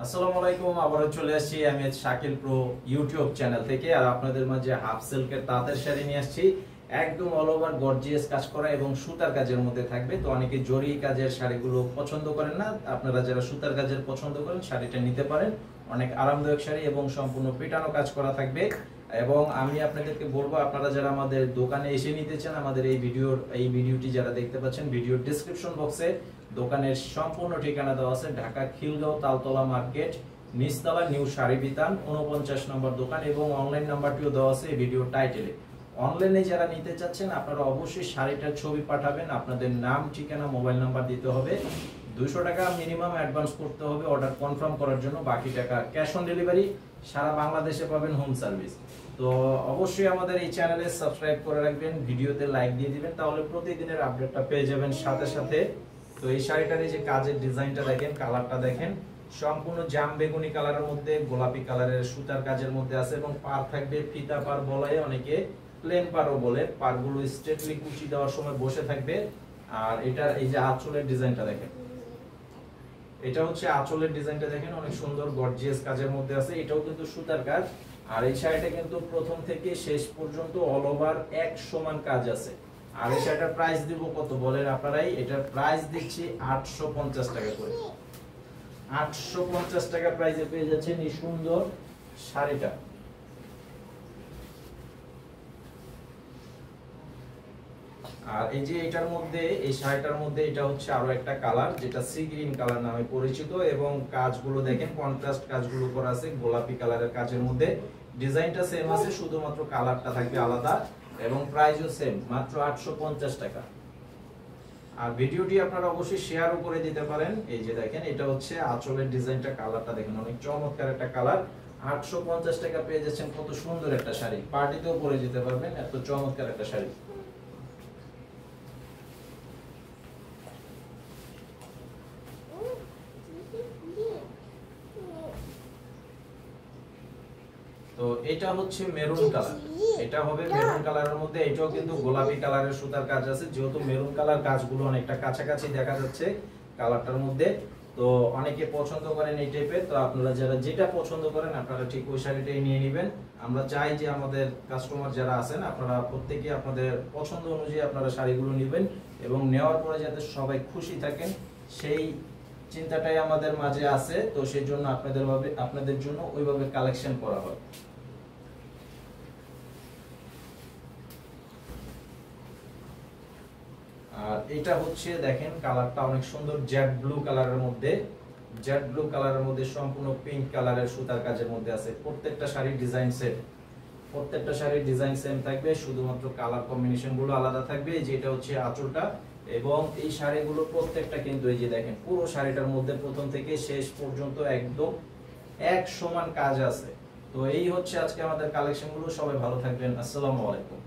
আসসালামু আলাইকুম। আবারো চলে আসছি আমি শাকিল প্রো ইউটিউব চ্যানেল থেকে। আর আপনাদের মাঝে হাফ সিল্কের তাঁতের শাড়ি নিয়ে আসছি, একদম অল ওভার গর্জিয়াস কাজ করা এবং সুতার কাজের মধ্যে থাকবে। তো অনেকে জরি কাজের শাড়িগুলো পছন্দ করেন না, আপনারা যারা সুতার কাজের পছন্দ করেন শাড়িটা নিতে পারেন। অনেক আরামদায়ক শাড়ি এবং সম্পূর্ণ পেটানো কাজ করা থাকবে। এবং আমি আপনাদেরকে বলবো, আপনারা যারা আমাদের দোকানে এসে নিতে চান, আমাদের এই ভিডিওটি যারা দেখতে পাচ্ছেন, ভিডিওর ডেসক্রিপশন বক্সে দোকানের সম্পূর্ণ ঠিকানা দেওয়া আছে। ঢাকা খিলগাঁও তালতলা মার্কেট, নিচতলা, নিউ শাড়ি বিতান, 49 নম্বর দোকান। এবং অনলাইন নাম্বারটিও দেওয়া আছে এই ভিডিওর টাইটেলে। অনলাইনে যারা নিতে চাচ্ছেন আপনারা অবশ্যই শাড়িটার ছবি পাঠাবেন, আপনাদের নাম, ঠিকানা, মোবাইল নাম্বার দিতে হবে। 200 টাকা মিনিমাম অ্যাডভান্স করতে হবে অর্ডার কনফার্ম করার জন্য, বাকি টাকা ক্যাশ অন ডেলিভারি। সারা বাংলাদেশে পাবেন হোম সার্ভিস। তো অবশ্যই আমাদের এই চ্যানেলে সাবস্ক্রাইব করে রাখবেন, ভিডিওতে লাইক দিয়ে দিবেন, তাহলে প্রতিদিনের আপডেটটা পেয়ে যাবেন সাথে সাথে। তো এই শাড়িটার এই যে কাজের ডিজাইনটা দেখেন, কালারটা দেখেন, সম্পূর্ণ জাম বেগুনি কালারের মধ্যে গোলাপি কালারের সুতার কাজের মধ্যে আছে। এবং পার থাকবে ফিতা পার বলে, অনেকে প্লেন পারও বলে। পারগুলো স্ট্রেটলি কুচি দেওয়ার সময় বসে থাকবে। আর এটার এই যে আঁচলের ডিজাইনটা দেখেন, এটা হচ্ছে আঁচলের ডিজাইনটা দেখেন, অনেক সুন্দর গর্জিয়াস কাজের মধ্যে আছে। এটাও কিন্তু সুতার কাজ। আর এই শাড়িটা কিন্তু প্রথম থেকে শেষ পর্যন্ত অল ওভার এক সমান কাজ আছে। আর এই শাড়িটার প্রাইস দিব কত বলেন আপনারাই? এটার প্রাইস দিচ্ছি 850 টাকা করে। 850 টাকা প্রাইসে পেয়ে যাচ্ছেন এই সুন্দর শাড়িটা। আর এই যে এটার মধ্যে, এই শাড়িটার মধ্যে এটা হচ্ছে আরো একটা কালার, যেটা সি গ্রিন কালার নামে পরিচিত। এবং কাজগুলো দেখেন, কন্ট্রাস্ট কাজগুলো করা আছে গোলাপি কালারের কাজের মধ্যে। ডিজাইনটা সেম আছে, শুধুমাত্র কালারটা থাকবে আলাদা। এবং প্রাইসও সেম, মাত্র 850 টাকা। আর ভিডিওটি আপনারা অবশ্যই শেয়ারও করে দিতে পারেন। এই যে দেখেন, এটা হচ্ছে আঁচলের ডিজাইনটা, কালারটা দেখেন, অনেক চমৎকার একটা কালার। 850 টাকা পেয়ে যাচ্ছেন কত সুন্দর একটা শাড়ি, পার্টিতেও পরে যেতে পারবেন, এত চমৎকার একটা শাড়ি। তো এটা হচ্ছে মেরুন কালার, এটা হবে মেরুন কালারের মধ্যে। এটাও কিন্তু গোলাপি কালারের সুতার কাজ আছে, যেহেতু মেরুন কালার কাজগুলো অনেকটা কাছাকাছি দেখা যাচ্ছে কালারটার মধ্যে। তো অনেকে পছন্দ করেন এই টাইপের। তো আপনারা যারা যেটা পছন্দ করেন আপনারা ঠিক ওই শাড়িটাই নিয়ে নেবেন। আমরা চাই যে আমাদের কাস্টমার যারা আছেন আপনারা প্রত্যেকে আপনাদের পছন্দ অনুযায়ী আপনারা শাড়িগুলো নেবেন, এবং নেওয়ার পরে যাতে সবাই খুশি থাকেন সেই চিন্তাটাই আমাদের মাঝে আছে। তো সেই জন্য আপনাদের জন্য ওইভাবে কালেকশন করা হয়। আর এটা হচ্ছে দেখেন, কালারটা অনেক সুন্দর, জেড ব্লু কালারের মধ্যে। জেড ব্লু কালারের মধ্যে সম্পূর্ণ পিঙ্ক কালারের সুতার কাজের মধ্যে আছে। প্রত্যেকটা শাড়ির ডিজাইন সেম, প্রত্যেকটা শাড়ির ডিজাইন সেম থাকবে, শুধুমাত্র কালার কম্বিনেশন গুলো আলাদা থাকবে। যেটা হচ্ছে আঁচলটা। এবং এই শাড়িগুলো প্রত্যেকটা কিন্তু এই যে দেখেন, পুরো শাড়িটার মধ্যে প্রথম থেকে শেষ পর্যন্ত একদম এক সমান কাজ আছে। তো এই হচ্ছে আজকে আমাদের কালেকশন গুলো। সবাই ভালো থাকবেন। আসসালামু আলাইকুম।